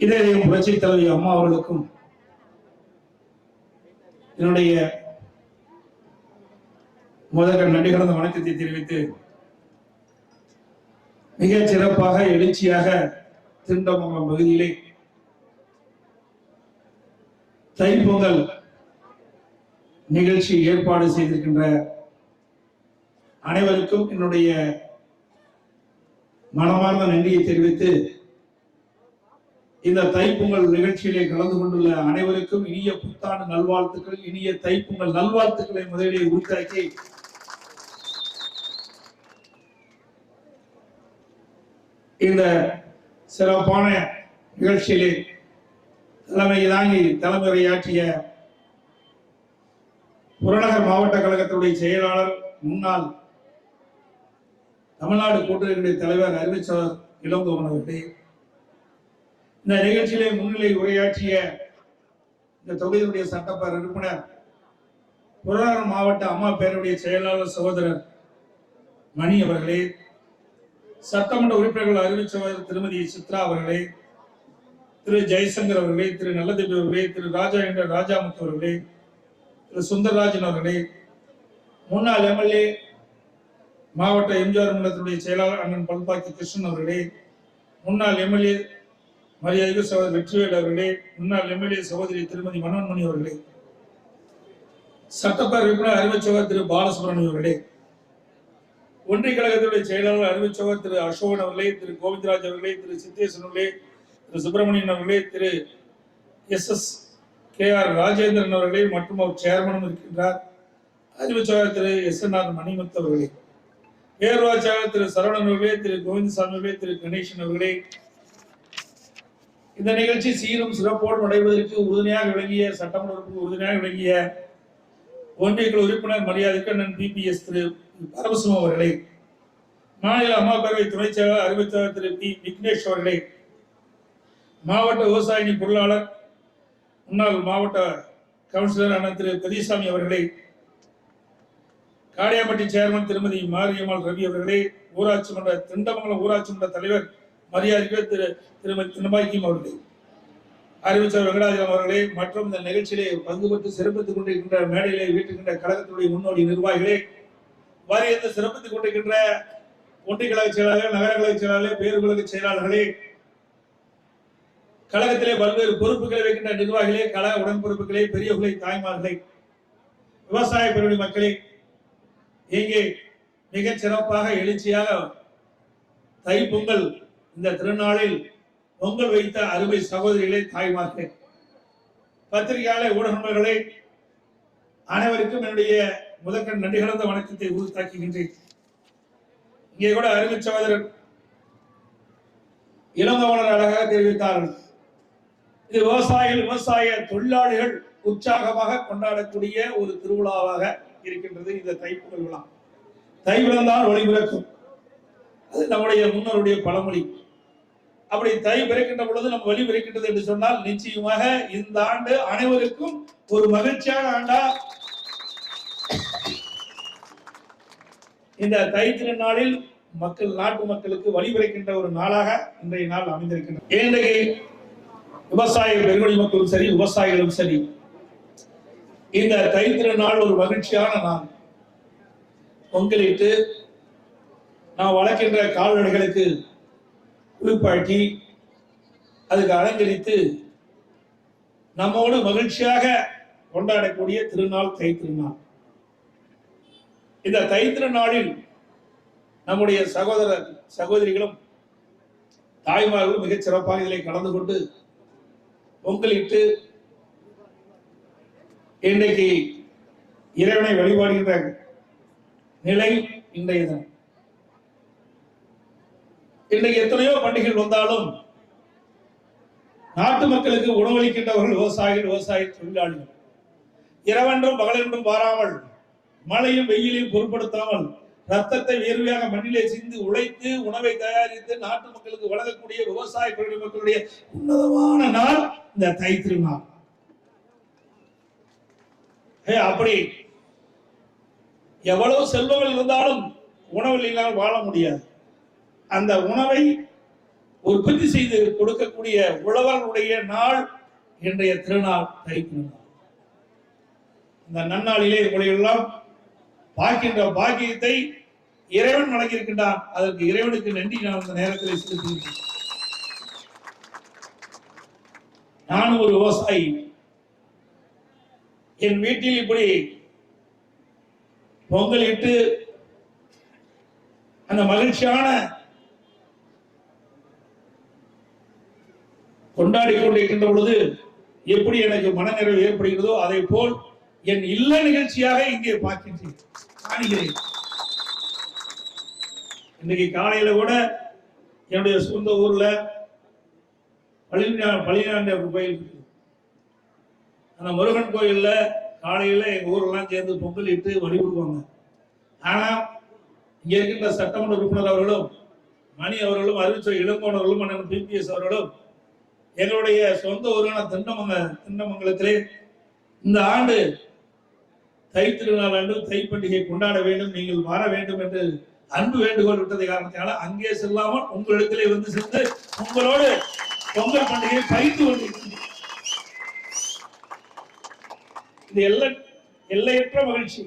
இதயம் புரட்சி தலைவி அம்மா அவர்களுக்கும் என்னுடைய முதல் நன்றி கலந்த வணக்கத்தை தெரிவித்து மிக சிறப்பாக எழுச்சியாக திண்டமங்கலம் பகுதியிலே தைப்பொங்கல் நிகழ்ச்சி ஏற்பாடு செய்திருக்கின்ற அனைவருக்கும் என்னுடைய மனமார்ந்த நன்றியை தெரிவித்து இந்த தைப்பொங்கல் நிகழ்ச்சியிலே கலந்து கொண்டுள்ள அனைவருக்கும் இனிய புத்தாண்டு நல்வாழ்த்துக்கள், இனிய தைப்பொங்கல் நல்வாழ்த்துக்களை முதலிலே உரித்தாக்கி இந்த சிறப்பான நிகழ்ச்சியிலே தலைமை தாங்கி தலைமுறையாற்றிய புறநகர் மாவட்ட கழகத்துடைய செயலாளர், முன்னாள் தமிழ்நாடு கூட்டுறவுடைய தலைவர் அறிவிச்சவர் இளங்கோவன் அவர்களே, இந்த நிகழ்ச்சியிலே முன்னிலை உரையாற்றிய இந்த தொகுதியுடைய சட்டப்பேரவை உறுப்பினர், புறநகர் மாவட்ட அம்மா பேரவையுடைய செயலாளர் சகோதரர் மணி அவர்களே, சட்டமன்ற உறுப்பினர்கள் அறிவிச்சவர் திருமதி சித்ரா அவர்களே, திரு ஜெயசங்கர் அவர்களே, திரு நல்லதேவி அவர்களே, திரு ராஜா என்ற ராஜாமுத்து அவர்களே, திரு சுந்தரராஜன் அவர்களே, முன்னாள் எம்எல்ஏ மாவட்ட எம்ஜிஆர் மன்றத்தினுடைய செயலாளர் அண்ணன் பல்பாக்கி கிருஷ்ணன் அவர்களே, முன்னாள் எம்எல்ஏ மரியாதைக்கு சகோதரர் வெற்றிவேல் அவர்களே, முன்னாள் எம்எல்ஏ சகோதரி திருமதி மனோன்மணி அவர்களே, சட்டப்பேரவை உறுப்பினர் அறிவிச்சவர் திரு பாலசுப்ரமணியம் அவர்களே, ஒன்றிய கழகத்துடைய செயலாளர் அறிவிச்சவர் திரு அசோகன் அவர்களே, திரு கோவிந்தராஜ் அவர்களே, திரு சித்தேசன் அவர்களே, திரு சுப்பிரமணியன் அவர்களே, திரு SSKR ராஜேந்திரன் அவர்களே மற்றும் அவர் சேர்மனும் இருக்கின்றார் அறிவிச்சவர் திரு SNR மணிமுத்து அவர்களே, பேரூராட்சியாளர் திரு சரவணன் அவர்களே, திரு கோவிந்தசாமி அவர்களே, திரு கணேசன் அவர்களே, இந்த நிகழ்ச்சி சீரும் சிறப்போடு நடைபெறுவதற்கு உறுதுணையாக விளங்கிய சட்டமன்ற உறுப்பினர் உறுதுணையாக விளங்கிய ஒன்றிய உறுப்பினர் மரியாதைக்கு அண்ணன் PPS திரு பரமசிவம் அவர்களே, மாநில அம்மா பேரவை துணை செயலாளர் அறிவித்தவர் திரு P விக்னேஷ் அவர்களே, மாவட்ட விவசாயி பொருளாளர் முன்னாள் மாவட்ட கவுன்சிலர் அண்ணன் திரு பெரியசாமி அவர்களே, காடியாம்பட்டி சேர்மன் திருமதி மாரியம்மாள் ரவி அவர்களே, ஊராட்சி மன்ற திண்டமங்கலம் ஊராட்சி மன்ற தலைவர் மரியாதைக்கு திருமதி தினபாக்கியம் அவர்களே, அறிவிச்சர் வெங்கடாஜலம் அவர்களே மற்றும் இந்த நிகழ்ச்சியிலே பங்கு பெற்று சிறப்பித்துக் கொண்டிருக்கின்ற மேடையிலே வீட்டுக்கின்ற கழகத்துடைய முன்னோடி நிர்வாகிகளே, வாரியத்தை சிறப்பித்துக் கொண்டிருக்கின்ற ஒன்றிய கழக செயலாளர்கள், நகர கழக செயலாளர்களே, பேருக்கழக செயலாளர்களே, கழகத்திலே பல்வேறு பொறுப்புகளை வைக்கின்ற நிர்வாகிகளே, கழக உடன்பொறுப்புகளே, பெரியவர்களே, தாய்மார்களே, விவசாய பெருமி மக்களே, இங்கே மிக சிறப்பாக எழுச்சியாக தைப்பொங்கல் இந்த திருநாளில் பொங்கல் வைத்த அருமை சகோதரிகளே, தாய்மார்களே, பத்திரிகையாளர், ஊடகங்களே, அனைவருக்கும் என்னுடைய முதற்கண் நன்றி கலந்த வணக்கத்தை உறுத்தாக்குகின்றேன். இங்கே கூட அருமை சகோதரர் இளங்கோவனர் அழகாக தெரிவித்தார்கள். இது விவசாய தொழிலாளிகள் உற்சாகமாக கொண்டாடக்கூடிய ஒரு திருவிழாவாக இருக்கின்றது இந்த தைப்பொங்கல் விழா. தை பிறந்தால் ஒளி பிறக்கும், அது நம்முடைய முன்னோருடைய பழமொழி. அப்படி தை பிறக்கின்ற பொழுது நம்ம வழி பிறக்கின்றது என்று சொன்னால் நிச்சயமாக இந்த ஆண்டு அனைவருக்கும் ஒரு மகிழ்ச்சியான ஆண்டா இந்த தை திருநாளில் நாட்டு மக்களுக்கு வழி பிறக்கின்ற ஒரு நாளாக இன்றைய நாள் அமைந்திருக்கின்றது. இன்றைக்கு விவசாய பெருங்குடி மக்களும் சரி, விவசாயிகளும் சரி, இந்த தை திருநாள் ஒரு மகிழ்ச்சியான நாள். பொங்கலிட்டு நாம் வளர்க்கின்ற கால்நடைகளுக்கு குளிப்பாட்டி அதுக்கு அலங்கரித்து நம்மோடு மகிழ்ச்சியாக கொண்டாடக்கூடிய திருநாள் தை திருநாள். இந்த தை திருநாளில் நம்முடைய சகோதரர் சகோதரிகளும் தாய்மார்களும் மிகச் சிறப்பாக இதில் கலந்து கொண்டு பொங்கலிட்டு இன்றைக்கு இறைவனை வழிபாடுகின்ற நிலை இன்றைய தினம். இன்றைக்கு எத்தனையோ பண்டிகைகள் வந்தாலும் நாட்டு மக்களுக்கு உணவளிக்கின்றவர்கள் விவசாயிகள், விவசாய தொழிலாளிகள். இரவென்றும் பகலென்றும் பாராமல், மழையும் வெயிலையும் பொருட்படுத்தாமல் ரத்தத்தை வேர்வையாக மண்ணிலே சிந்து உழைத்து உணவை தயாரித்து நாட்டு மக்களுக்கு வழங்கக்கூடிய விவசாய தொழில் மக்களுடைய உன்னதமான நாள் இந்த தை திருநாள். அப்படி எவ்வளவு செல்வங்கள் இருந்தாலும் உணவு இல்லாமல் வாழ முடியாது. அந்த உணவை உற்பத்தி செய்து கொடுக்கக்கூடிய உழவர்களுடைய நாள் இன்றைய திருநாள் தைத்திருநாள். இந்த நன்னாளிலே உங்களை எல்லாம் பார்க்கின்ற பாக்கியத்தை இறைவன் வழங்கியிருக்கின்றான். அதற்கு இறைவனுக்கு நன்றி நான் அந்த நேரத்தில் செலுத்துகிறேன். நான் ஒரு விவசாயி. என் வீட்டில் இப்படி பொங்கல் இட்டு அந்த மகிழ்ச்சியான கொண்டாடி கொண்டிருக்கின்ற பொழுது எப்படி எனக்கு மனநிறைவு ஏற்படுகிறதோ அதை போல் என் இல்ல நிகழ்ச்சியாக இங்கே பார்க்கின்றேன், காணுகிறேன். இன்னைக்கு காலையில கூட என்னுடைய சொந்த ஊர்ல பழனியாண்டவர் கோயில் இருக்கு. அந்த முருகன் கோயில்ல காலையில எங்க ஊரெல்லாம் சேர்ந்து பொங்கல் இட்டு வழிபடுவாங்க. ஆனா இங்க இருக்கின்ற சட்டமன்ற உறுப்பினர் அவர்களும் மணி அவர்களும் அறிவிச்ச இளங்கோன் அவர்களும் அண்ணன் பிபிஎஸ் அவர்களும் எங்களுடைய சொந்த ஊரான திண்டமங்கலத்திலே இந்த ஆண்டு தை திருநாள் அன்று தை பண்டிகை கொண்டாட வேண்டும், நீங்கள் வர வேண்டும் என்று அன்பு வேண்டுகோள் விட்டதை காரணத்தினால அங்கே செல்லாமல் உங்களிடத்திலே வந்து சென்று உங்களோடு பொங்கல் பண்டிகையை பயிர்ந்து கொண்டிருக்கிறேன். இது எல்லையற்ற மகிழ்ச்சி.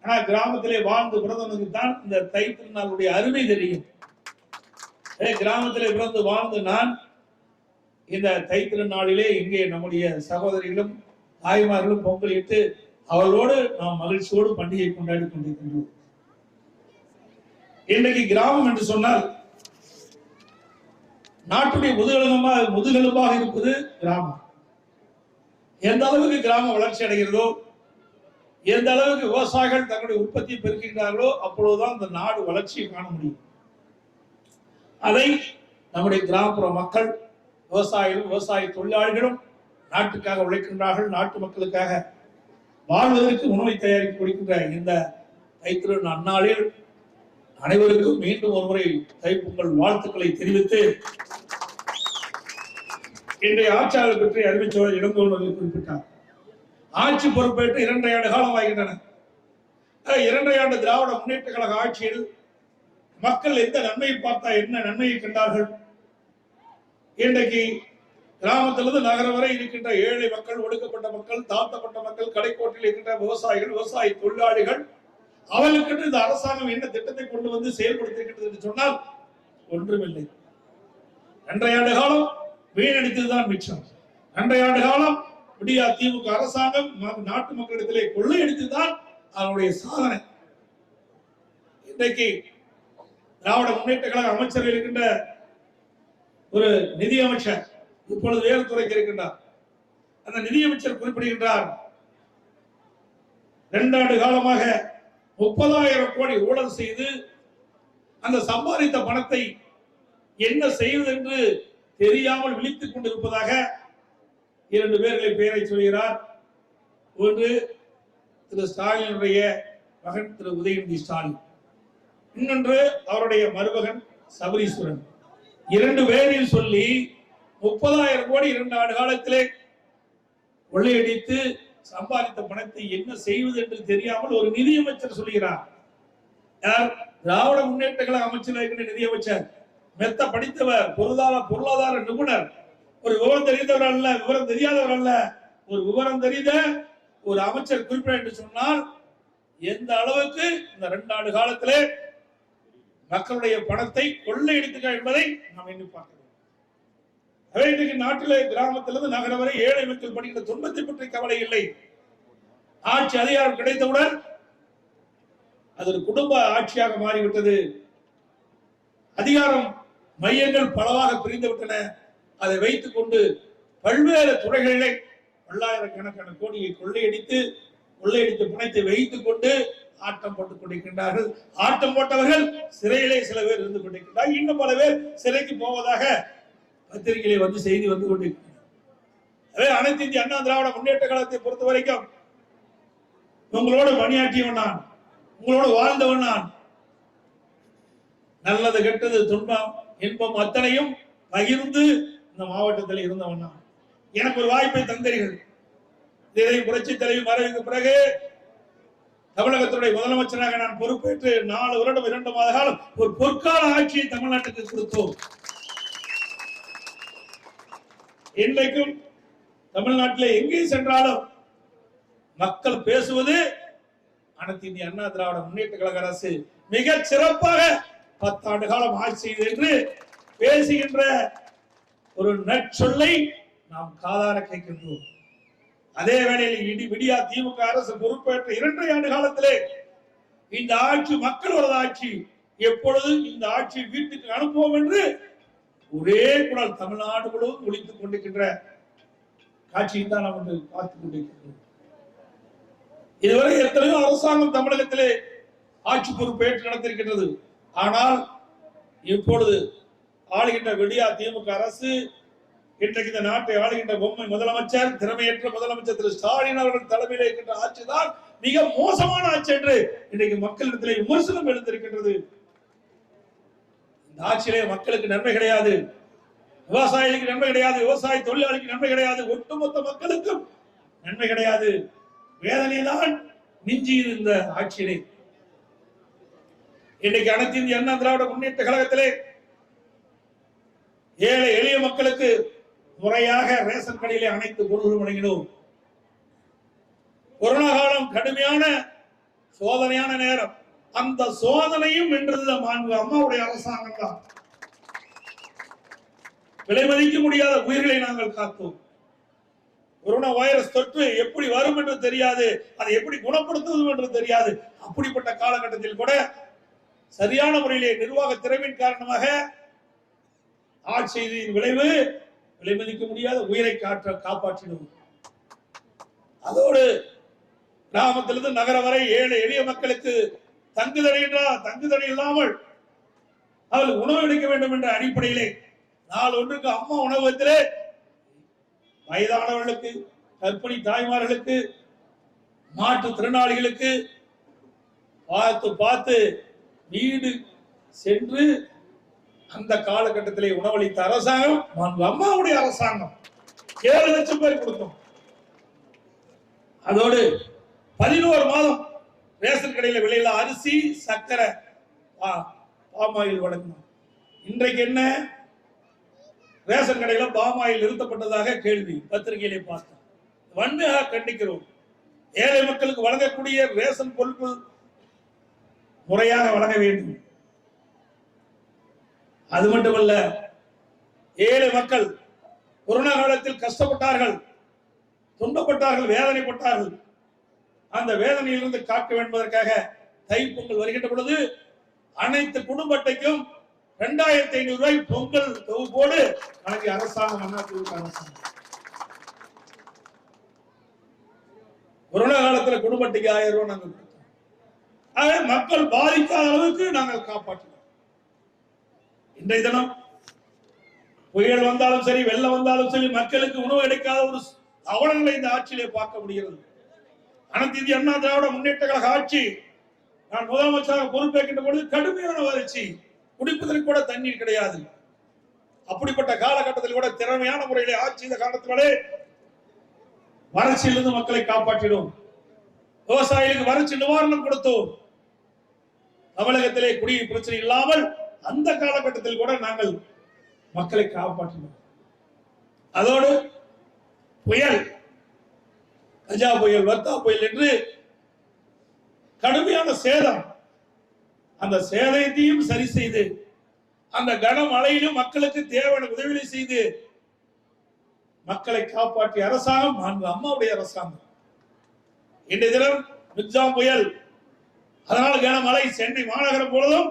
ஆனா கிராமத்திலே வாழ்ந்து பிறந்தவனுக்கு தான் இந்த தை திருநாளுடைய அருமை தெரியும். கிராமத்திலே பிறந்து வாழ்ந்து நான் இந்த தை திருநாளிலே இங்கே நம்முடைய சகோதரிகளும் தாய்மார்களும் பொங்கல் இட்டு அவர்களோடு நாம் மகிழ்ச்சியோடு பண்டிகை கொண்டாடி கொண்டிருக்கின்றோம். இன்றைக்கு கிராமம் என்று சொன்னால் நாட்டுடைய முதுகெலும்பாக இருப்பது கிராமம். எந்த அளவுக்கு கிராமம் வளர்ச்சி அடைகிறதோ, எந்த அளவுக்கு விவசாயிகள் தங்களுடைய உற்பத்தியை பெருக்குகிறார்களோ அப்பொழுதுதான் இந்த நாடு வளர்ச்சியை காண முடியும். அதை நம்முடைய கிராமப்புற மக்கள், விவசாயிகளும் விவசாய தொழிலாளிகளும் நாட்டுக்காக உழைக்கின்றார்கள். நாட்டு மக்களுக்காக வாழ்வதற்கு உணவை தயாரித்து கொடுக்கின்ற இந்த தைத்திரு நன்னாளில் அனைவருக்கும் மீண்டும் ஒருமுறை தைப்பொங்கல் வாழ்த்துக்களை தெரிவித்து இன்றைய ஆட்சியாளர் பற்றி அறிவிச்சவர் இளங்கோவர்கள் குறிப்பிட்டார். ஆட்சி பொறுப்பேற்று 2.5 ஆண்டு காலம் ஆகின்றன. 2.5 ஆண்டு திராவிட முன்னேற்ற கழக ஆட்சியில் மக்கள் எந்த நன்மையை பார்த்தா என்ன நன்மையை கண்டார்கள்? இன்றைக்கு கிராமத்திலிருந்து நகரம் வரை இருக்கின்ற ஏழை மக்கள், ஒடுக்கப்பட்ட மக்கள், தாழ்த்தப்பட்ட மக்கள், கடைக்கோட்டில் இருக்கின்ற விவசாயிகள், விவசாய தொழிலாளிகள், அவர்களுக்கு இந்த அரசாங்கம் என்ன திட்டத்தை கொண்டு வந்து செயல்படுத்திருக்கிறது என்று சொன்னால் ஒன்றுமில்லை. 2.5 ஆண்டு காலம் வீணடித்ததுதான் மிச்சம். 2.5 ஆண்டு காலம் விடியா திமுக அரசாங்கம் நாட்டு மக்களிடத்திலே கொள்ளையடித்ததுதான் அவருடைய சாதனை. இன்றைக்கு திராவிட முன்னேற்ற கழக அமைச்சர்கள் இருக்கின்ற ஒரு நிதி அமைச்சர் இப்பொழுது வேறு துறைக்கு இருக்கின்றார். அந்த நிதியமைச்சர் குறிப்பிடுகின்றார், 2 ஆண்டு காலமாக 30,000 கோடி ஊழல் செய்து அந்த சம்பாதித்த பணத்தை என்ன செய்வது என்று தெரியாமல் விழித்துக் கொண்டிருப்பதாக 2 பேர்களை பெயரை சொல்கிறார். ஒன்று திரு ஸ்டாலினுடைய மகன் திரு உதயநிதி ஸ்டாலின், இன்னொன்று அவருடைய மருமகன் சபரீஸ்வரன். 2 பேரையும் சொல்லி 30,000 கோடி 2 ஆண்டு காலத்திலே கொள்ளையடித்து சம்பாதித்த பணத்தை என்ன செய்வது என்று தெரியாமல் ஒரு நிதியமைச்சர் சொல்கிறார். யார்? திராவிட முன்னேற்ற கழக அமைச்சர் இருக்கின்ற நிதியமைச்சர். மெத்த படித்தவர், பொருளாதார நிபுணர், ஒரு விவரம் தெரிந்தவர் அல்ல, விவரம் தெரியாதவர் அல்ல, ஒரு விவரம் தெரிந்த ஒரு அமைச்சர் குறிப்பிட என்று சொன்னால் எந்த அளவுக்கு இந்த 2 ஆண்டு காலத்திலே மக்களுடைய பணத்தை கொள்ளையடித்துக்க என்பதை நாம் எண்ணி பார்க்கிறோம். இன்றைக்கு நாட்டிலே கிராமத்திலிருந்து நகரம் வரை ஏழை மக்கள் படுகின்ற துன்பத்தை பற்றி கவலை இல்லை. ஆட்சி அதிகாரம் கிடைத்தவுடன் அது ஒரு குடும்ப ஆட்சியாக மாறிவிட்டது. அதிகாரம் மையங்கள் பலவாக பிரிந்து விட்டன. அதை வைத்துக் கொண்டு பல்வேறு துறைகளிலே பல்லாயிரக்கணக்கான கோடியை கொள்ளையடித்த பணத்தை வைத்துக் கொண்டு ஆட்டம் போட்டுக் கொண்டிருக்கின்றார்கள். ஆட்டம் போட்டவர்கள் சிறையிலே சில பேர் இருந்து கொண்டிருக்கின்றார்கள். இன்னும் பல பேர் சிறைக்கு போவதாக பத்திரிகையிலே வந்து செய்தி வந்து கொண்டிருக்கிறது. அனைத்து இந்திய அண்ணா திராவிட முன்னேற்ற கழகத்தை பொறுத்த வரைக்கும் உங்களோடு பணியாற்றியவன் நான், உங்களோடு வாழ்ந்தவன் நான். நல்லது கெட்டது துன்பம் இன்பம் அத்தனையும் பகிர்ந்து இந்த மாவட்டத்தில் இருந்தவன் நான். எனக்கு ஒரு வாய்ப்பை தந்தீர்கள். இதை புரட்சி தலைவி மறைவுக்கு பிறகு தமிழகத்துடைய முதலமைச்சராக நான் பொறுப்பேற்று 4 வருடம் 2 மாத காலம் ஒரு பொற்கால ஆட்சியை தமிழ்நாட்டுக்கு கொடுத்தோம். இன்றைக்கும் தமிழ்நாட்டில் எங்கே சென்றாலும் மக்கள் பேசுவது அனைத்து இந்திய அண்ணா திராவிட முன்னேற்ற கழக அரசு மிக சிறப்பாக 10 ஆண்டு காலம் ஆட்சி செய்து என்று பேசுகின்ற ஒரு நற்சொல்லை நாம் காதார கேட்கின்றோம். அதே வேளையில் விடியா திமுக அரசு பொறுப்பேற்ற 2.5 ஆண்டு காலத்திலே இந்த ஆட்சி மக்களோட ஆட்சி, எப்பொழுது இந்த ஆட்சி வீட்டுக்கு அனுப்புவோம் என்று ஒரே குரல் தமிழ்நாடு முழுவதும் ஒலித்துக் கொண்டிருக்கின்ற காட்சியை தான் நாம் பார்த்துக் கொண்டிருக்கின்றோம். இதுவரை எத்தனையோ அரசாங்கம் தமிழகத்திலே ஆட்சி பொறுப்பேற்று நடத்திருக்கின்றது. ஆனால் இப்பொழுது ஆளுகின்ற விடியா திமுக அரசு இன்றைக்கு இந்த நாட்டை ஆளுகின்ற பொம்மை முதலமைச்சர், திறமையற்ற முதலமைச்சர் திரு ஸ்டாலின் அவர்கள் தலைமையில் இருக்கின்ற ஆட்சிதான் மிக மோசமான ஆட்சி என்று இன்றைக்கு மக்களிடத்திலே விமர்சனம் எழுந்திருக்கின்றது. இந்த ஆட்சியிலே மக்களுக்கு நன்மை கிடையாது, விவசாயிகளுக்கு நன்மை கிடையாது, விவசாய தொழிலாளிக்கு நன்மை கிடையாது, ஒட்டுமொத்த மக்களுக்கும் நன்மை கிடையாது. வேதனை தான் மிஞ்சி இந்த ஆட்சியிலே. இன்றைக்கு அனைத்து இந்திய அண்ணா திராவிட முன்னேற்ற கழகத்திலே ஏழை எளிய மக்களுக்கு முறையாக ரேஷன் கடையிலே அனைத்து பொருள்களும் வழங்கினோம். கொரோனா காலம் கடுமையான சோதனையான நேரம், அந்த சோதனையும் வென்றது அம்மாவுடைய அரசாங்கம் தான். விலை மதிக்க முடியாத உயிர்களை நாங்கள் காத்தோம். கொரோனா வைரஸ் தொற்று எப்படி வரும் என்று தெரியாது, அதை எப்படி குணப்படுத்துவது என்று தெரியாது. அப்படிப்பட்ட காலகட்டத்தில் கூட சரியான முறையிலே நிர்வாக திறமையின் காரணமாக ஆட்சி செய்தியின் விளைவு விலை மதிக்க முடியாத உயிரை காப்பாற்றினோம். அதோடு கிராமத்திலிருந்து நகர வரை ஏழை எளிய மக்களுக்கு தங்குதடை இல்லாமல் அவர்கள் உணவு அளிக்க வேண்டும் என்ற அடிப்படையிலே நாள் ஒன்றுக்கு அம்மா உணவகத்திலே வயதானவர்களுக்கு, கர்ப்பிணி தாய்மார்களுக்கு, மாற்றுத் திறனாளிகளுக்கு பார்த்து வீடு சென்று அந்த காலகட்டத்திலே உணவளித்த அரசாங்கம் அம்மாவுடைய அரசாங்கம். 7 லட்சம் பேர் கொடுத்தோம். அதோடு 11 மாதம் ரேஷன் கடையில் விலையில அரிசி, சர்க்கரை, பாமாயில் வழங்கணும். இன்றைக்கு என்ன, ரேஷன் கடையில பாமாயில் நிறுத்தப்பட்டதாக கேள்வி பத்திரிகையிலே பார்த்தோம். வன்மையாக கண்டிக்கிறோம். ஏழை மக்களுக்கு வழங்கக்கூடிய ரேஷன் பொருட்கள் முறையாக வழங்க வேண்டும். அது மட்டுமல்ல, ஏழை மக்கள் கொரோனா காலத்தில் கஷ்டப்பட்டார்கள், துன்பப்பட்டார்கள், வேதனைப்பட்டார்கள். அந்த வேதனையிலிருந்து காக்க வேண்டுவதற்காக தைப்பொங்கல் வருகின்ற பொழுது அனைத்து குடும்ப அட்டைக்கும் 2500 ரூபாய் பொங்கல் தொகுப்போடு வழங்கிய அரசாங்கம் அதிமுக அரசாங்கம். கொரோனா காலத்தில் குடும்ப அட்டைக்கு 1000 ரூபாய் நாங்கள் கொடுத்தோம். ஆகவே மக்கள் பாதிக்காத அளவுக்கு நாங்கள் காப்பாற்றினோம். இன்றைய தினம் புயல் வந்தாலும் சரி, வெள்ளம் வந்தாலும் சரி, மக்களுக்கு உணவு கிடைக்காத ஒரு அவலங்களை இந்த ஆட்சியிலே பார்க்க முடிகிறது. அனைத்து இந்திய அண்ணா திராவிட முன்னேற்ற கழக ஆட்சி நான் முதலமைச்சராக பொறுப்பேற்கின்ற பொழுது கடுமையான வறட்சி, குடிப்பதற்கு கூட தண்ணீர் கிடையாது. அப்படிப்பட்ட காலகட்டத்தில் கூட திறமையான முறையிலே ஆட்சி இந்த காலத்திலே வறட்சியிலிருந்து மக்களை காப்பாற்றினோம். விவசாயிகளுக்கு வறட்சி நிவாரணம் கொடுத்தோம். தமிழகத்திலே குடிநீர் பிரச்சனை இல்லாமல் அந்த காலகட்டத்தில் கூட நாங்கள் மக்களை காப்பாற்றினோம். அதோடு புயல், கஜா புயல், வர்த்தா புயல் என்று கடுமையான சேதம், அந்த சேதத்தையும் சரி செய்து அந்த கனமழையிலும் மக்களுக்கு தேவையான உதவிகளை செய்து மக்களை காப்பாற்றிய அரசாங்கம் அம்மாவுடைய அரசாங்கம். இன்றைய தினம் மிக்ஜாம் புயல், அதனால் கனமழை சென்னை மாநகரம் பொழுதும்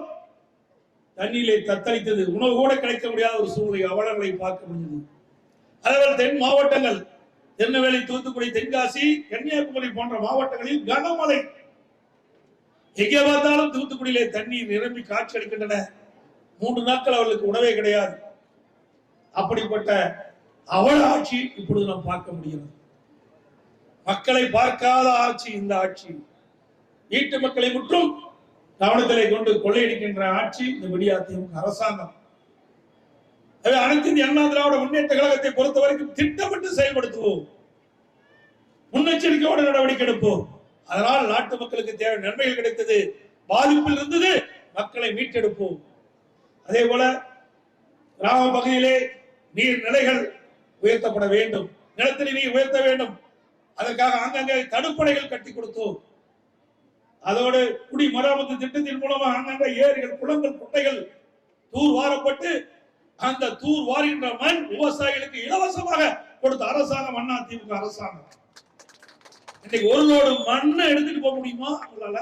தண்ணீரை தத்தளித்தது. உணவு கூட கிடைக்க முடியாத ஒரு சூழ்நிலை அவலங்களை பார்க்க முடிந்தது. அதேபோல் தென் மாவட்டங்கள், திருநெல்வேலி, தூத்துக்குடி, தென்காசி, கன்னியாகுமரி போன்ற மாவட்டங்களில் கனமழை. எங்கே பார்த்தாலும் தூத்துக்குடியிலே தண்ணீர் நிரம்பி காட்சி அளிக்கின்றன. 3 நாட்கள் அவர்களுக்கு உணவே கிடையாது. அப்படிப்பட்ட அவல ஆட்சி இப்பொழுது நாம் பார்க்க முடிகிறது. மக்களை பார்க்காத ஆட்சி இந்த ஆட்சி. வீட்டு மக்களை முற்றும் கவனத்திலே கொண்டு கொள்ளையடிக்கின்ற ஆட்சி இந்த விடியா திமுக அரசாங்கம். அனைத்து இந்திய அண்ணா திராவிட முன்னேற்ற கழகத்தை பொறுத்த வரைக்கும் திட்டமிட்டு செயல்படுத்துவோம், முன்னெச்சரிக்கையோடு நடவடிக்கை எடுப்போம். அதனால் நாட்டு மக்களுக்கு தேவை நன்மைகள் கிடைத்தது, பாதிப்பில் இருந்தது, மக்களை மீட்டெடுப்போம். அதே போல கிராம பகுதியிலே நீர்நிலைகள் உயர்த்தப்பட வேண்டும், நிலத்தடி நீர் உயர்த்த வேண்டும். அதற்காக ஆங்காங்கே தடுப்பணைகள் கட்டி கொடுத்தோம். அதோடு குடிமராமத்து திட்டத்தின் மூலமாக அங்கங்க ஏரிகள், குளங்கள், குட்டைகள் தூர் வாரப்பட்டு அந்த தூர் வாரின்ற மண் விவசாயிகளுக்கு இலவசமாக கொடுத்த அரசாங்கம் அண்ணா திமுக அரசாங்கம். இன்னைக்கு ஒரு லோடு மண்ணை எடுத்துட்டு போக முடியுமா உங்களால?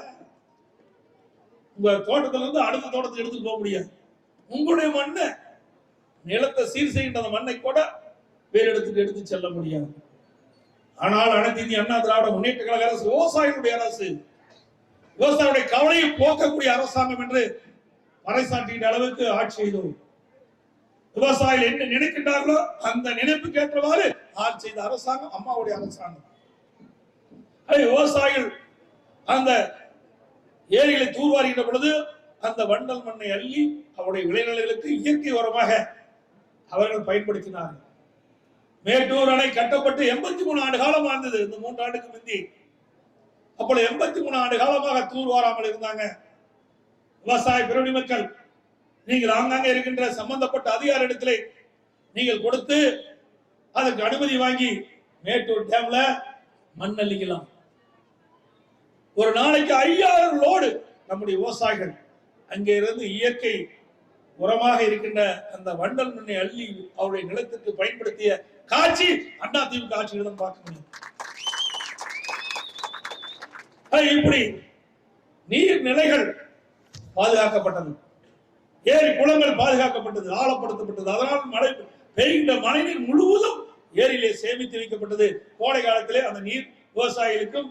உங்க தோட்டத்துல இருந்து அடுத்த தோட்டத்தை எடுத்துட்டு போக முடியாது. உங்களுடைய மண்ணை, நிலத்தை சீர் செய்கின்ற அந்த மண்ணை கூட வேறு இடத்துக்கு எடுத்து செல்ல முடியாது. ஆனால் அனைத்து இந்திய அண்ணா திராவிட முன்னேற்ற கழக அரசு விவசாயிகளுடைய அரசு, விவசாயிகளுடைய கவலையை போக்கக்கூடிய அரசாங்கம் என்று பறைசாற்றிய அளவுக்கு ஆட்சி செய்தோம். விவசாயிகள் என்ன நினைக்கின்றார்களோ அந்த நினைப்புக்கு ஏற்றவாறு ஆட்சி செய்த அரசாங்கம் அம்மாவுடைய அரசாங்கம். விவசாயிகள் அந்த ஏரிகளை தூர்வாருகின்ற பொழுது அந்த வண்டல் மண்ணை அள்ளி அவருடைய விளைநிலங்களுக்கு இயற்கை உரமாக அவர்கள் பயன்படுத்தினார்கள். மேட்டூர் அணை கட்டப்பட்டு 83 ஆண்டு காலம் ஆனது. இந்த 3 ஆண்டுக்கு முந்தி அப்போ 83 ஆண்டு காலமாக தூர்வாராமல் இருந்தாங்க. விவசாய பிரிவினை மக்கள், நீங்கள் ஆங்காங்கே இருக்கின்ற சம்பந்தப்பட்ட அதிகார இடத்திலே நீங்கள் கொடுத்து அதற்கு அனுமதி வாங்கி மேட்டூர் டேம்ல மண் அள்ளிக்கலாம். ஒரு நாளைக்கு 5000 லோடு நம்முடைய விவசாயிகள் அங்கே இருந்து இயற்கை உரமாக இருக்கின்ற அந்த வண்டல் மண்ணை அள்ளி அவருடைய நிலத்திற்கு பயன்படுத்திய காட்சி அண்ணா திமுக ஆட்சியிடம் பார்க்க முடியும். இப்படி நீர்நிலைகள் பாதுகாக்கப்பட்டது, ஏரி குளங்கள் பாதுகாக்கப்பட்டது, ஆழப்படுத்தப்பட்டது. அதனால் மழை பெய்கின்ற மழைநீர் முழுவதும் ஏரியிலே சேமித்து வைக்கப்பட்டது. கோடை காலத்திலே அந்த நீர் விவசாயிகளுக்கும்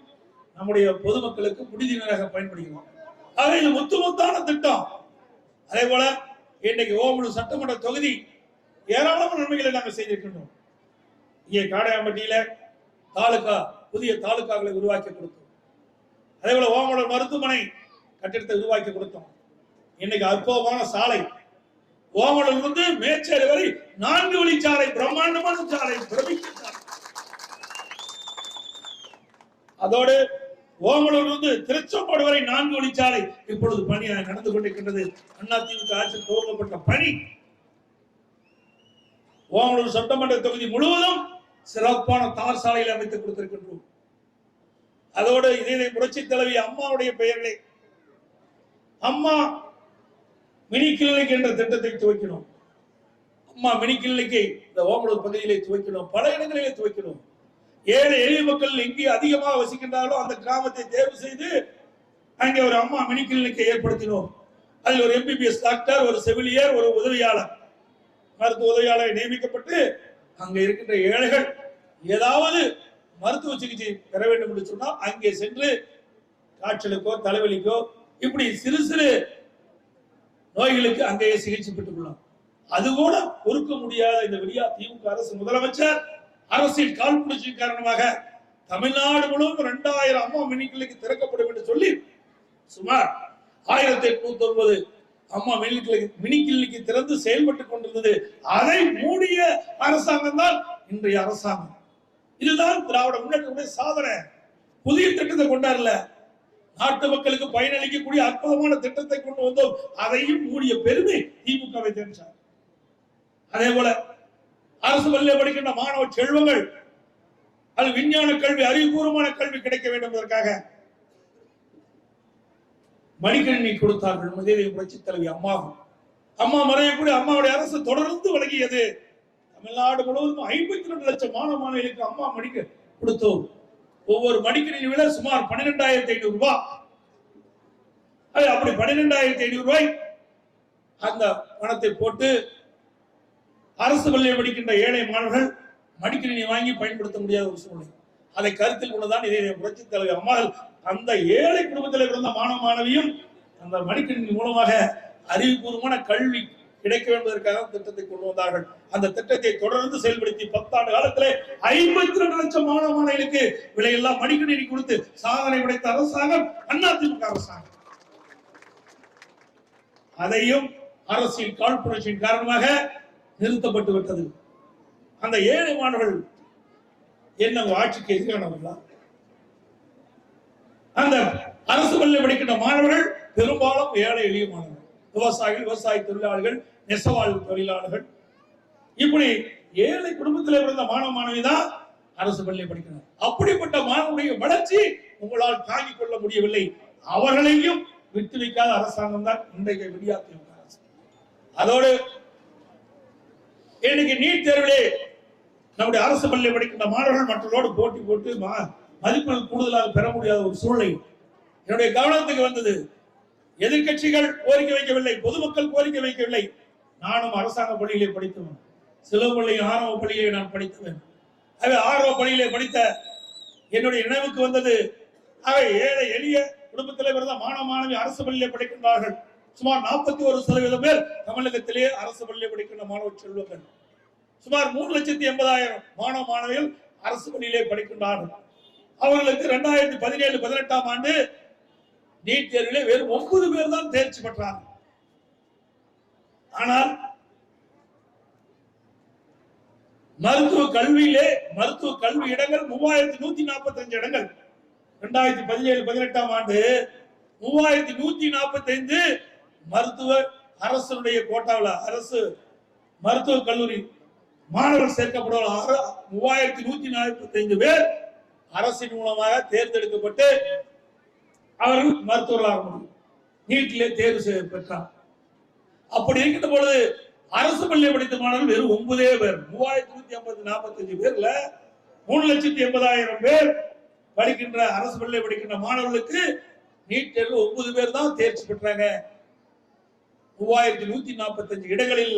நம்முடைய பொதுமக்களுக்கு குடிநீர் நீராக பயன்படுகிறோம். ஆக இது முத்தான திட்டம். அதே போல இன்னைக்கு ஓமலூர் சட்டமன்ற தொகுதி ஏராளமான நன்மைகளை நாங்கள் செய்திருக்கின்றோம். இங்கே காடையாம்பட்டியில தாலுகா, புதிய தாலுகாக்களை உருவாக்கி கொடுத்தோம். அதே போல ஓமலூர் மருத்துவமனை கட்டிடத்தை உருவாக்கி கொடுத்தோம். இன்னைக்கு அற்புதமான சாலை, ஓமலூர் இருந்து மேச்சேரி வரை 4 வழிச்சாலை, பிரம்மாண்டமான சாலை, அதோடு ஓமலூர் இருந்து திருச்செங்கோடு வரை 4 வழிச்சாலை இப்பொழுது பணி நடந்து கொண்டிருக்கின்றது. அண்ணா திமுக ஆட்சியில் துவங்கப்பட்ட பணி ஓமலூர் சட்டமன்ற தொகுதி முழுவதும் சிறப்பான தார் சாலையில் அமைத்துக் கொடுத்திருக்கின்றோம். அதோடு இதே புரட்சி தலைவி அம்மாவுடைய பெயர்களே அம்மா மினி கிளினிக் என்ற திட்டத்தை துவக்கினோம். அம்மா மினி கிளினிக்கை இந்த ஓமலூர் பகுதியிலே துவக்கினோம், பல இடங்களிலே துவக்கினோம். ஏழை எளிய மக்கள் எங்கே அதிகமாக வசிக்கின்றார்களோ அந்த கிராமத்தை தேர்வு செய்து அங்கே ஒரு அம்மா மினி கிளினிக்கை ஏற்படுத்தினோம். அதில் ஒரு MBBS டாக்டர், ஒரு செவிலியர், ஒரு உதவியாளர், மருத்துவ உதவியாளர் நியமிக்கப்பட்டு அங்கே இருக்கின்ற ஏழைகள் ஏதாவது மருத்துவ சிகிச்சை பெற வேண்டும் என்று சொன்னால் அங்கே சென்று காய்ச்சலுக்கோ தலைவலிக்கோ இப்படி சிறு சிறு நோய்களுக்கு அங்கேயே சிகிச்சை பெற்றுக் கொள்ளலாம். அது கூட பொறுக்க முடியாத இந்த விடியா திமுக அரசு முதலமைச்சர் அரசியல் காழ்ப்புணர்ச்சி காரணமாக தமிழ்நாடு முழுவதும் 2000 அம்மா மினி கிளினிக் திறக்கப்படும் என்று சொல்லி சுமார் 1809 அம்மா மினி கிளினிக் திறந்து செயல்பட்டுக் கொண்டிருந்தது. அதை மூடிய அரசாங்கம் தான் இன்றைய அரசாங்கம். இதுதான் திராவிட முன்னேற்ற சாதனை. புதிய திட்டத்தை கொண்டாடல, நாட்டு மக்களுக்கு பயனளிக்கக்கூடிய அற்புதமான திட்டத்தை கொண்டு வந்தோம். அதையும் மூடிய பெருமை திமுகவை தெரிவித்தார். அதே போல அரசு பள்ளியில் படிக்கின்ற மாணவ செல்வங்கள் அது விஞ்ஞான கல்வி, அறிவுபூர்வமான கல்வி கிடைக்க வேண்டும் என்பதற்காக மடிக்கணினி கொடுத்தார்கள். புரட்சி தலைவி அம்மா மறையக்கூடிய அம்மாவுடைய அரசு தொடர்ந்து வழங்கியது. தமிழ்நாடு முழுவதும் 52 லட்சம் மாணவ மாணவிகளுக்கு அம்மா மடிக்க கொடுத்தோம். ஒவ்வொரு மடிக்கணினி விலை சுமார் 12,500 ரூபாய். அப்படி 12,500 ரூபாய் அந்த பணத்தை போட்டு அரசு பள்ளியில் படிக்கின்ற ஏழை மாணவர்கள் மடிக்கணினி வாங்கி பயன்படுத்த முடியாத ஒரு சூழ்நிலை. அதை கருத்தில் கொண்டுதான் இதே புரட்சி தலைவர் அம்மாள் அந்த ஏழை குடும்பத்தில் பிறந்த மாணவ மாணவியும் அந்த மடிக்கணினி மூலமாக அறிவுபூர்வமான கல்வி கிடைக்க வேண்டுவதற்காக திட்டத்தை கொண்டு வந்தார்கள். அந்த திட்டத்தை தொடர்ந்து செயல்படுத்தி 10 ஆண்டு காலத்திலே 52 லட்சம் மாணவ மாணவிகளுக்கு விலையெல்லாம் மடிக்கணினி கொடுத்து சாதனை படைத்த அரசாங்கம் அதிமுக அரசாங்கம். அதையும் அரசியல் காழ்ப்புணர்ச்சியின் காரணமாக நிறுத்தப்பட்டு விட்டது. அந்த ஏழை மாணவர்கள் என்ன ஆட்சிக்கு எதிரானவர்களா? அந்த அரசு பள்ளியில் படிக்கின்ற மாணவர்கள் பெரும்பாலும் ஏழை எளிய மாணவர்கள், விவசாயிகள், விவசாய தொழிலாளர்கள், நெசவாளர் தொழிலாளர்கள், இப்படி ஏழை குடும்பத்திலே பிறந்த மாணவ மாணவி தான் அரசு பள்ளியை படிக்கணும். அப்படிப்பட்ட மாணவனுடைய வளர்ச்சி உங்களால் தாங்கிக் கொள்ள முடியவில்லை. அவர்களையும் விட்டு வைக்காத அரசாங்கம் தான் இன்றைக்கு விடியாதிமுக அரசு. அதோடு இன்னைக்கு நீட் தேர்விலே நம்முடைய அரசு பள்ளியை படிக்கின்ற மாணவர்கள் மற்றவர்களோடு போட்டி போட்டு மதிப்பெண் கூடுதலாக பெற முடியாத ஒரு சூழ்நிலை என்னுடைய கவனத்துக்கு வந்தது. எதிர்கட்சிகள் கோரிக்கை வைக்கவில்லை, பொதுமக்கள் கோரிக்கை வைக்கவில்லை. நானும் அரசாங்க பள்ளியிலே படித்தவன், சிலம்பள்ளி ஆரம்ப பள்ளியிலே நான் படித்தவன். ஆரம்ப பள்ளியிலே படித்த என்னுடைய நினைவுக்கு வந்தது, ஏழை எளிய குடும்பத்திலே பிறந்த மாணவ மாணவி அரசு பள்ளியிலே படிக்கின்றார்கள். சுமார் 41% பேர் தமிழகத்திலே அரசு பள்ளியிலே படிக்கின்ற மாணவ செல்வங்கள். சுமார் 3,80,000 மாணவ மாணவிகள் அரசு பள்ளியிலே படிக்கின்றார்கள். அவர்களுக்கு 2017-18 ஆண்டு நீட் தேர்விலே வெறும் 9 பேர் தான் தேர்ச்சி பெற்றாங்க. ஆனால் மருத்துவ கல்வி இடங்கள் 3145 இடங்கள். 2017-18 ஆண்டு 3145 மருத்துவ அரசுடைய கோட்டாவில் அரசு மருத்துவக் கல்லூரி மாணவர்கள் சேர்க்கப்படுவார். 3145 பேர் அரசின் மூலமாக தேர்ந்தெடுக்கப்பட்டு அவர்கள் மருத்துவர்களாக முடியும். நீட்டிலே தேர்வு பெற்றார். அப்படி இருக்கின்ற பொழுது அரசு பள்ளியை படித்த மாணவர்கள் வெறும் 9 பேர். 3145 பேர்ல 3,80,000 பேர் படிக்கின்ற அரசு பள்ளியை படிக்கின்ற மாணவர்களுக்கு நீட் தேர்வு 9 பேர் தான் தேர்ச்சி பெற்றாங்க. 3145 இடங்களில்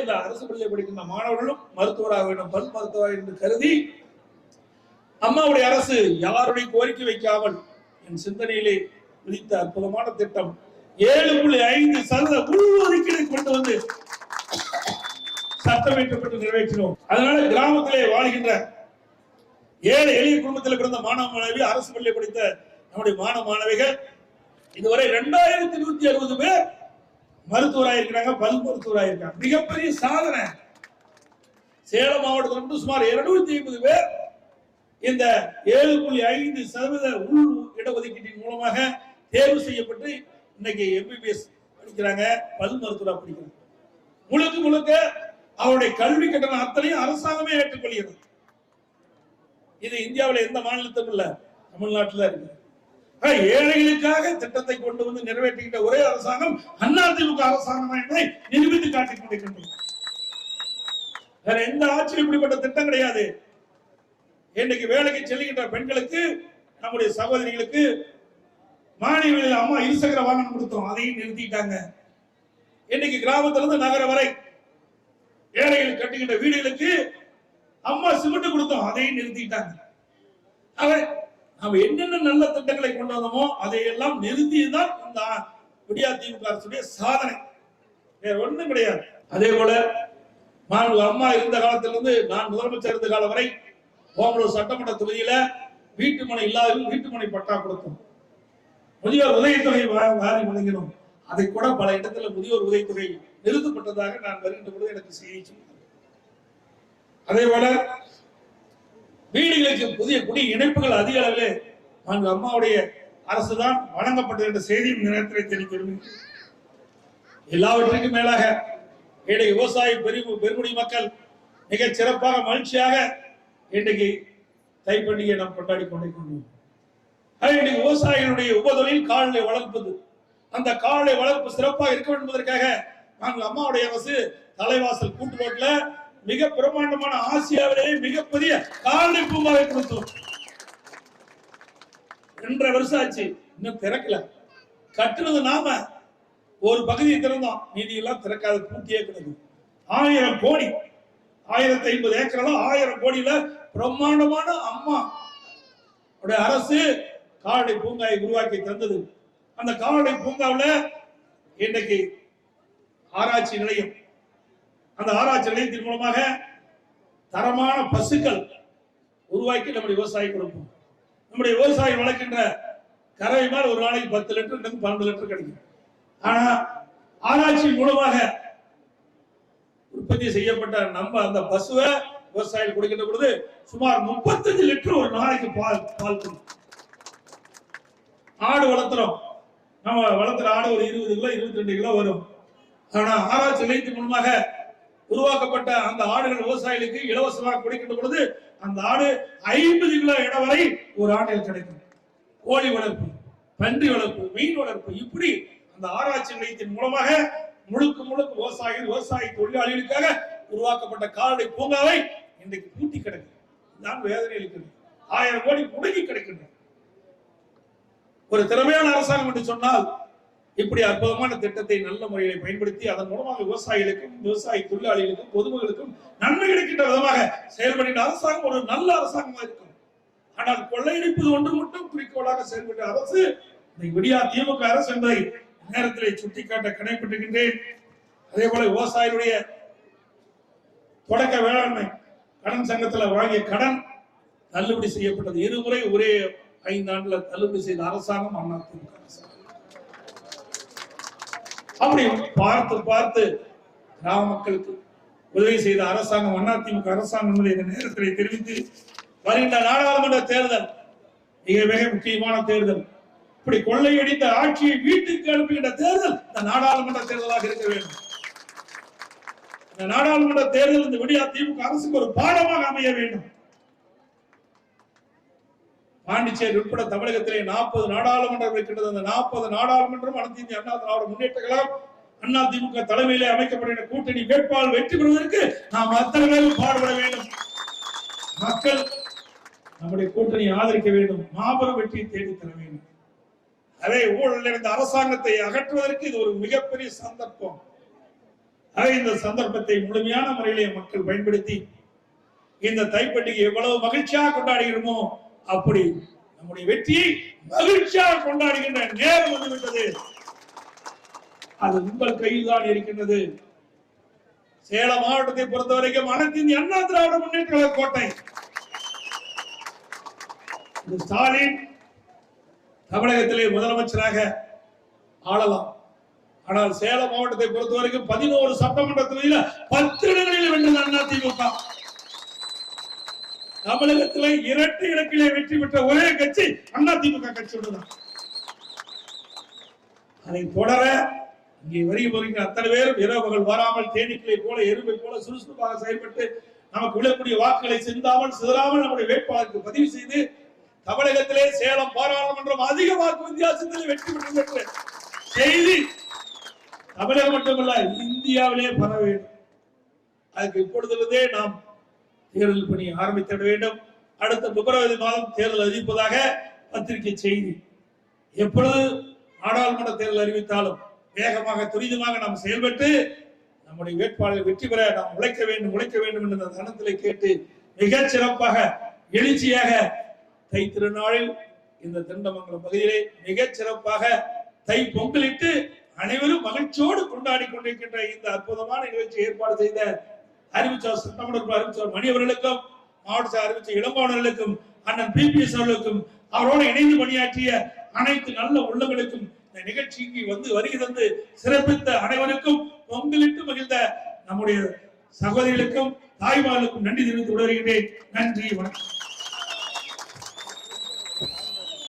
இந்த அரசு பள்ளியை படிக்கின்ற மாணவர்களும் மருத்துவராக வேண்டும், பல் மருத்துவராக என்று கருதி அம்மாவுடைய அரசு யாருடைய கோரிக்கை வைக்காமல் என் சிந்தனையிலே விதித்த அற்புதமான திட்டம் 7.5% உள்ஒதுக்கீடு கொண்டு வந்து சட்டமேற்றப்பட்டு நிறைவேற்றினோம். அதனால கிராமத்திலே வாழ்கின்ற ஏழை எளிய குடும்பத்தில் பிறந்த மாணவ மாணவி அரசு பள்ளியை படித்த நம்முடைய மாணவ மாணவிகள் இதுவரை 2160 பேர் மருத்துவராயிருக்கிறாங்க, பல் மருத்துவராயிருக்காங்க. மிகப்பெரிய சாதனை. சேலம் மாவட்டத்தில் மட்டும் சுமார் 250 பேர் இந்த 7.5% உள் இடஒதுக்கீட்டின் மூலமாக தேர்வு செய்யப்பட்டு இன்னைக்கு MBBS படிக்கிறாங்க, பல் மருத்துவராக படிக்கிறாங்க. முழுக்க முழுக்க அவருடைய கல்வி கட்டணம் அத்தனையும் அரசாங்கமே ஏற்றுக்கொள்கிறது. இது இந்தியாவில் எந்த மாநிலத்திலும் இல்ல, தமிழ்நாட்டில் இருக்கு. ஏழைகளுக்காக திட்டத்தை கொண்டு வந்து நிறைவேற்றுகின்ற ஒரே அரசாங்கம் அதிமுக அரசாங்கம் என்பதை நிரூபித்து காட்டிக் கொண்டிருக்கின்றோம். வேற எந்த ஆட்சியும் இப்படிப்பட்ட திட்டம் கிடையாது. இன்னைக்கு வேலைக்கு செல்லுகின்ற பெண்களுக்கு, நம்முடைய சகோதரிகளுக்கு மானிய அம்மா இருசக்கர வாகனம் கொடுத்தோம், அதையும் நிறுத்திட்டாங்க. இன்னைக்கு கிராமத்திலிருந்து நகர வரை ஏழைகள் கட்டுகின்ற வீடுகளுக்கு அம்மா சிமெண்ட் கொடுத்தோம், அதையும் நிறுத்திட்டாங்க. நாம என்னென்ன நல்ல திட்டங்களை கொண்டு வந்தோமோ அதையெல்லாம் நிறுத்தியதுதான் இந்த விடியாதிமுக அரசுடைய சாதனை, வேற ஒண்ணும் கிடையாது. அதே போல அம்மா இருந்த காலத்திலிருந்து நான் முதலமைச்சர் இருந்த காலம் வரை ஓமலூர் சட்டமன்ற தொகுதியில வீட்டுமனை இல்லாத வீட்டுமனை பட்டா கொடுத்தோம். முதியோர் உதவித்தொகை வாரி வழங்கினோம். அதை கூட பல இடத்துல முதியோர் உதவித்தொகை நிறுத்தப்பட்டதாக நான் வருகின்ற பொழுது எனக்கு செய்தி சொன்னார். அதே போல வீடுகளுக்கு புதிய குடி இணைப்புகள் அதிக அளவிலே அம்மாவுடைய அரசுதான் வழங்கப்பட்டது என்ற செய்தியும் நேரத்தில் தெரிவிக்கிறேன். எல்லாவற்றுக்கும் மேலாக ஏழை விவசாய பெருங்குடி மக்கள் மிக சிறப்பாக மகிழ்ச்சியாக இன்றைக்கு தை பண்டிகையை நாம் கொண்டாடி கொண்டிருக்கின்றோம். இன்னைக்கு விவசாயிகளுடைய உபதொழில் கால்நடை வளர்ப்பது. அந்த கால்நடை வளர்ப்பு சிறப்பாக இருக்க வேண்டும் என்பதற்காக நாங்கள் அம்மாவுடைய அரசு தலைவாசல் கூட்டுரோட்ல மிக பிரமாண்டமான ஆசியாவிலேயே மிகப்பெரிய கால்நடை பூங்காவை கொடுத்தோம். 2.5 வருஷம் ஆச்சு, இன்னும் திறக்கல. கட்டுனது நாம ஒரு பகுதியை திறந்தோம், மீதி எல்லாம் திறக்காத பூட்டியே கிடக்கு. 1000 கோடி 1050 ஏக்கர்ல 1000 கோடியில பிரம்மாண்டமான அம்மா அரசு கால்நடை பூங்காவை உருவாக்கி தந்தது. அந்த கால்நடை பூங்காவில் இன்றைக்கு ஆராய்ச்சி நிலையம், அந்த ஆராய்ச்சி நிலையத்தின் மூலமாக தரமான பசுக்கள் உருவாக்கி நம்முடைய விவசாயி கொடுப்போம். நம்முடைய விவசாயி வளர்க்கின்ற கறவை மேல் ஒரு நாளைக்கு 10 லிட்டர் 12 லிட்டர் கிடைக்கும். ஆனா ஆராய்ச்சி மூலமாக உற்பத்தி செய்யப்பட்ட நம்ம அந்த பசுவை விவசாயி கொடுக்கின்ற பொழுது சுமார் 35 லிட்டர் ஒரு நாளைக்கு பால் கொடுக்கும். ஆடு வளர்த்துறோம், நம்ம வளர்த்துற ஆடு ஒரு 20 கிலோ 22 கிலோ வரும். ஆனா ஆராய்ச்சி நிலையத்தின் மூலமாக உருவாக்கப்பட்ட அந்த ஆடுகள் விவசாயிகளுக்கு இலவசமாக கொடுக்கின்ற பொழுது அந்த ஆடு 50 கிலோ எடை வரை ஒரு ஆண்டில் கிடைக்கும். கோழி வளர்ப்பு, பன்றி வளர்ப்பு, மீன் வளர்ப்பு, இப்படி அந்த ஆராய்ச்சி நிலையத்தின் மூலமாக முழுக்க முழுக்க விவசாய தொழிலாளிகளுக்காக உருவாக்கப்பட்ட கால்நடை பூங்காவை இன்றைக்கு பூட்டி கிடக்கு. நான் வேதனை அளிக்கிறது. 1000 கோடி முடங்கி கிடைக்கின்றன. ஒரு திறமையான அரசாங்கம் என்று சொன்னால் இப்படி அற்புதமான திட்டத்தை நல்ல முறையில் பயன்படுத்தி அதன் மூலமாக விவசாயிகளுக்கும் விவசாய தொழிலாளிகளுக்கும் பொதுமக்களுக்கும் நன்மை கிடைக்கின்ற விதமாக செயல்படுகின்ற அரசாங்கம் ஒரு நல்ல அரசாங்கமாக இருக்கும். ஆனால் கொள்ளையடிப்பது ஒன்று மட்டும் குறிக்கோளாக செயல்பட்ட அரசு விடியா திமுக அரசு என்பதை நேரத்தில் சுட்டிக்காட்ட கடமைப்பட்டிருக்கின்றேன். அதே போல விவசாயிகளுடைய தொடக்க வேளாண்மை கடன் சங்கத்தில் வாங்கிய கடன் தள்ளுபடி செய்யப்பட்டது. இருமுறை ஒரே 5 ஆண்டுல தள்ளுபடி செய்த அரசாங்கம் அதிமுக அரசாங்கம். அப்படி பார்த்து பார்த்து கிராம மக்களுக்கு உதவி செய்த அரசாங்கம் அதிமுக அரசாங்கம் என்பதை இந்த நேரத்தில் தெரிவித்து வருகின்ற நாடாளுமன்ற தேர்தல் மிக மிக முக்கியமான தேர்தல். இப்படி கொள்ளையடித்த ஆட்சியை வீட்டுக்கு அனுப்புகின்ற தேர்தல் இந்த நாடாளுமன்ற தேர்தலாக இருக்க வேண்டும். இந்த நாடாளுமன்ற தேர்தல் இந்த விடியா திமுக அரசுக்கு ஒரு பாடமாக அமைய வேண்டும். பாண்டிச்சேரி உட்பட தமிழகத்திலே 40 நாடாளுமன்றம் இருக்கின்றது. அந்த 40 நாடாளுமன்றம் அனைத்து இந்திய அண்ணா திராவிட முன்னேற்ற கழகம் அதிமுக தலைமையிலே அமைக்கப்படுகிற கூட்டணி வேட்பாளர் வெற்றி பெறுவதற்கு நாம் அத்தனை பேரும் பாடுபட வேண்டும். மக்கள் நம்முடைய கூட்டணியை ஆதரிக்க வேண்டும். மாபெரும் வெற்றியை தேடித்தர வேண்டும். அதே ஊழல் இருந்த அரசாங்கத்தை அகற்றுவதற்கு இது ஒரு மிகப்பெரிய சந்தர்ப்பம். அதே இந்த சந்தர்ப்பத்தை முழுமையான முறையிலே மக்கள் பயன்படுத்தி இந்த தைப்பண்டிகை எவ்வளவு மகிழ்ச்சியாக கொண்டாடுகிறோமோ அப்படி நம்முடைய வெற்றியை மகிழ்ச்சியாக கொண்டாடுகின்ற நேரம் வந்துவிட்டது. அது உங்கள் கையில் தான் இருக்கின்றது. சேலம் மாவட்டத்தை பொறுத்தவரைக்கும் அனைத்து இந்திய அண்ணா திராவிட முன்னேற்ற கழக கோட்டை. ஸ்டாலின் தமிழகத்திலே முதலமைச்சராக ஆளலாம். ஆனால் சேலம் மாவட்டத்தை பொறுத்தவரைக்கும் 11 சட்டமன்ற தொகுதியில 10 இடங்களில் வென்றது அதிமுக. தமிழகத்திலே இரட்டை இடத்திலே வெற்றி பெற்ற ஒரே கட்சி அதிமுக கட்சியோடுதான். அதை தொடர இங்கே வருகிற அத்தனை பேரும் இரவுகள் வராமல் தேனீக்களை போல எறும்பை போல சுறுசுறுப்பாக செயல்பட்டு நமக்கு விழக்கூடிய வாக்குகளை சிந்தாமல் சிதறாமல் நம்முடைய வேட்பாளருக்கு பதிவு செய்து தமிழகத்திலே சேலம் பாராளுமன்றம் அதிக வாக்கு வித்தியாசத்தில் வெற்றி பெற்றது என்ற செய்தி தமிழகம் மட்டுமல்ல இந்தியாவிலே பரவ வேண்டும். அதுக்கு இப்பொழுதிலிருந்தே நாம் தேர்தல் பணி ஆரம்பித்திட வேண்டும். அடுத்த பிப்ரவரி மாதம் தேர்தல் அறிவிப்பதாக பத்திரிகை செய்தி. எப்பொழுது நாடாளுமன்ற தேர்தல் அறிவித்தாலும் வேகமாக துரிதமாக நாம் செயல்பட்டு நம்முடைய வேட்பாளர் வெற்றி பெற நாம் உழைக்க வேண்டும் என்ற தருணத்திலே கேட்டு மிகச் சிறப்பாக எழுச்சியாக தை திருநாளில் இந்த திண்டமங்கலம் பகுதியிலே மிகச் சிறப்பாக தை பொங்கலிட்டு அனைவரும் மகிழ்ச்சியோடு கொண்டாடி கொண்டிருக்கின்ற இந்த அற்புதமான நிகழ்ச்சி ஏற்பாடு செய்த அறிவிச்சார் சட்டமன்ற அறிவிச்சார் மணி அவர்களுக்கும் மாவட்ட அறிவிச்ச இளம்பாளர்களுக்கும் அண்ணன் பிபிஎஸ் அவர்களுக்கும் அவரோடு இணைந்து பணியாற்றிய அனைத்து நல்ல உள்ளங்களுக்கும் இந்த நிகழ்ச்சிக்கு வருகை தந்து சிறப்பித்த அனைவருக்கும் பொங்கலிட்டு மகிழ்ந்த நம்முடைய சகோதரிகளுக்கும் தாய்மார்களுக்கும் நன்றி தெரிவித்து வருகின்றேன். நன்றி, வணக்கம்.